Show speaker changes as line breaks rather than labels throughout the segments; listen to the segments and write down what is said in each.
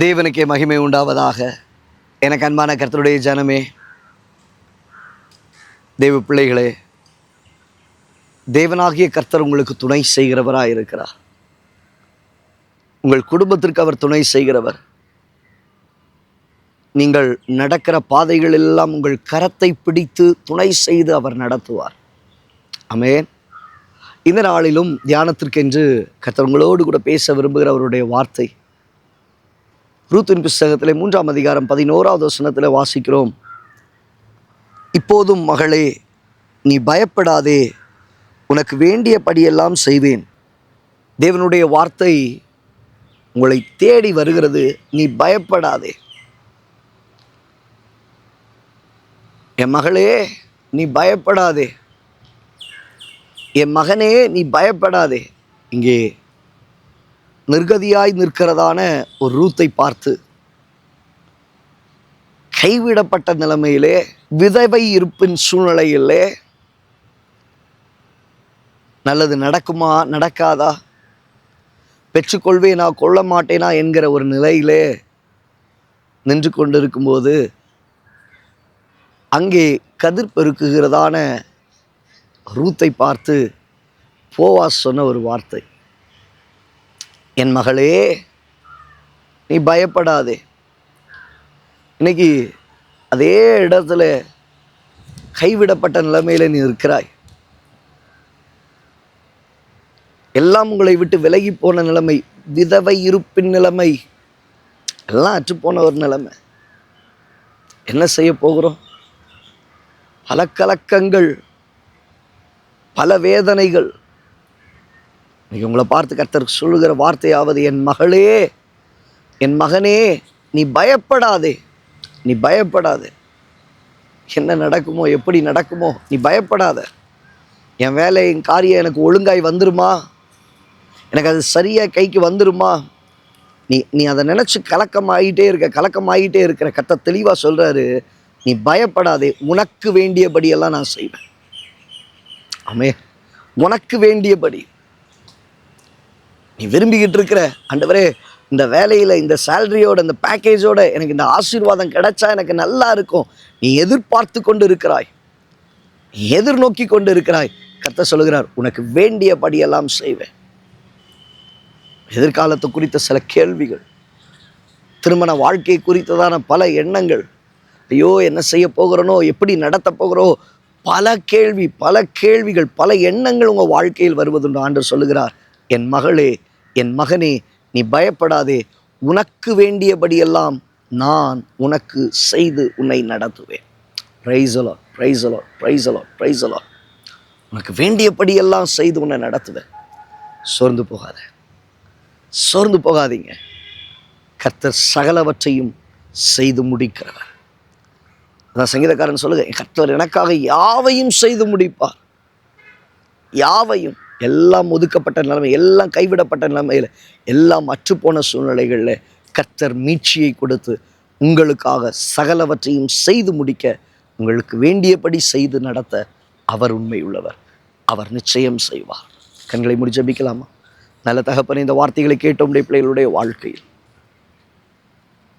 தேவனுக்கே மகிமை உண்டாவதாக. எனக்கு அன்பான கர்த்தருடைய ஜனமே, தேவ பிள்ளைகளே, தேவனாகிய கர்த்தர் உங்களுக்கு துணை செய்கிறவராக இருக்கிறார். உங்கள் குடும்பத்திற்கு அவர் துணை செய்கிறவர். நீங்கள் நடக்கிற பாதைகள் எல்லாம் உங்கள் கரத்தை பிடித்து துணை செய்து அவர் நடத்துவார். ஆமென். இந்த நாளிலும் தியானத்திற்கென்று கர்த்தர் உங்களோடு கூட பேச விரும்புகிற அவருடைய வார்த்தை ரூத்தின் புஸ்தகத்திலே 3ஆம் அதிகாரம் 11வது வசனத்தில் வாசிக்கிறோம். இப்போதும் மகளே, நீ பயப்படாதே, உனக்கு வேண்டியபடியெல்லாம் செய்வேன். தேவனுடைய வார்த்தை உங்களை தேடி வருகிறது. நீ பயப்படாதே. என் மகளே, நீ பயப்படாதே. என் மகனே, நீ பயப்படாதே. இங்கே நிர்கதியாய் நிற்கிறதான ஒரு ரூத்தை பார்த்து, கைவிடப்பட்ட நிலைமையிலே, விதவை இருப்பின் சூழ்நிலையிலே, நல்லது நடக்குமா நடக்காதா, பெற்றுக்கொள்வேனா கொள்ள மாட்டேனா என்கிற ஒரு நிலையிலே நின்று கொண்டிருக்கும்போது, அங்கே கதிர் பெருக்குகிறதான ரூத்தை பார்த்து போவாஸ் சொன்ன ஒரு வார்த்தை, என் மகளே, நீ பயப்படாதே. இன்னைக்கு அதே இடத்துல கைவிடப்பட்ட நிலைமையில நீ இருக்கிறாய். எல்லாம் உங்களை விட்டு விலகி போன நிலைமை, விதவை இருப்பின் நிலைமை, எல்லாம் அற்றுப்போன ஒரு நிலைமை. என்ன செய்ய போகிறோம்? பல கலக்கங்கள், பல வேதனைகள். இன்னைக்கு உங்களை பார்த்து கர்த்தர் சொல்லுகிற வார்த்தையாவது, என் மகளே, என் மகனே, நீ பயப்படாதே, நீ பயப்படாதே. என்ன நடக்குமோ, எப்படி நடக்குமோ, நீ பயப்படாத. என் வேலை, என் காரியம் எனக்கு ஒழுங்காய் வந்துருமா, எனக்கு அது சரியாக கைக்கு வந்துருமா, நீ அதை நினச்சி கலக்கமாகிட்டே இருக்கிற கர்த்தர் தெளிவாக சொல்கிறாரு, நீ பயப்படாதே, உனக்கு வேண்டியபடியெல்லாம் நான் செய்வேன். ஆமென். உனக்கு வேண்டியபடி நீ விரும்பிக்கிட்டு இருக்கிற, ஆண்டவரே, இந்த வேலையில், இந்த சேலரியோட, இந்த பேக்கேஜோட எனக்கு இந்த ஆசீர்வாதம் கிடைச்சா எனக்கு நல்லா இருக்கும், நீ எதிர்பார்த்து கொண்டு இருக்கிறாய், நீ எதிர்நோக்கி கொண்டு இருக்கிறாய். கர்த்தர் சொல்லுகிறார், உனக்கு வேண்டியபடியெல்லாம் செய்வேன். எதிர்காலத்தை குறித்த சில கேள்விகள், திருமண வாழ்க்கை குறித்ததான பல எண்ணங்கள், ஐயோ என்ன செய்ய போகிறனோ, எப்படி நடத்த போகிறோ, பல கேள்விகள், பல எண்ணங்கள் உங்கள் வாழ்க்கையில் வருவதுண்டு. ஆண்டவர் சொல்லுகிறார், என் மகளே, என் மகனே, நீ பயப்படாதே, உனக்கு வேண்டியபடியெல்லாம் நான் உனக்கு செய்து உன்னை நடத்துவேன். Praise the Lord, praise the Lord, praise the Lord, praise the Lord. உனக்கு வேண்டியபடியெல்லாம் செய்து உன்னை நடத்துவேன். சோர்ந்து போகாத, சோர்ந்து போகாதீங்க. கர்த்தர் சகலவற்றையும் செய்து முடிக்கிறவர். அதான் சங்கீதக்காரன் சொல்லுங்க, கர்த்தர் எனக்காக யாவையும் செய்து முடிப்பார். யாவையும். எல்லாம் ஒதுக்கப்பட்ட நிலைமை, எல்லாம் கைவிடப்பட்ட நிலைமையில், எல்லாம் அற்றுப்போன சூழ்நிலைகளில் கர்த்தர் மீட்சியை கொடுத்து உங்களுக்காக சகலவற்றையும் செய்து முடிக்க, உங்களுக்கு வேண்டியபடி செய்து நடத்த அவர் உண்மை உள்ளவர். அவர் நிச்சயம் செய்வார். கண்களை மூடி ஜெபிக்கலாமா? நல்ல தகப்பனே, இந்த வார்த்தைகளை கேட்ட உடைய பிள்ளைகளுடைய வாழ்க்கையில்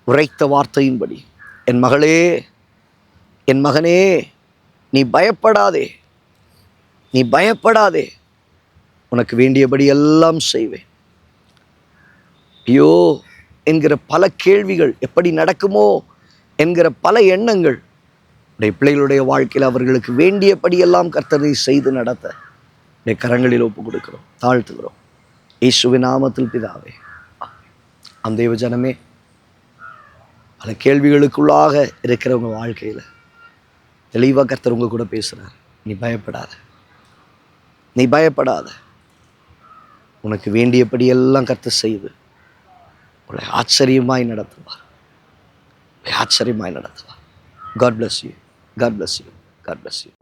உரைத்த வார்த்தையின்படி, என் மகளே, என் மகனே, நீ பயப்படாதே, நீ பயப்படாதே, உனக்கு வேண்டியபடி எல்லாம் செய்வேன். ஐயோ என்கிற பல கேள்விகள், எப்படி நடக்குமோ என்கிற பல எண்ணங்கள் உடைய பிள்ளைகளுடைய வாழ்க்கையில் அவர்களுக்கு வேண்டியபடியெல்லாம் கர்த்தரை செய்து நடத்த உடைய கரங்களில் ஒப்பு கொடுக்கிறோம், தாழ்த்துகிறோம். இயேசுவின் நாமத்தில் பிதாவே. அந்த தேவ ஜனமே, பல கேள்விகளுக்குள்ளாக இருக்கிறவங்க வாழ்க்கையில் தெளிவாக கர்த்தர் உங்க கூட பேசுகிறார். நீ பயப்படாத, நீ பயப்படாத. உனக்கு வேண்டியபடியெல்லாம் கர்த்தர் செய்து உங்களை ஆச்சரியமாய் நடத்துவார், ஆச்சரியமாய் நடத்துவார். God bless you. God bless you. God bless you.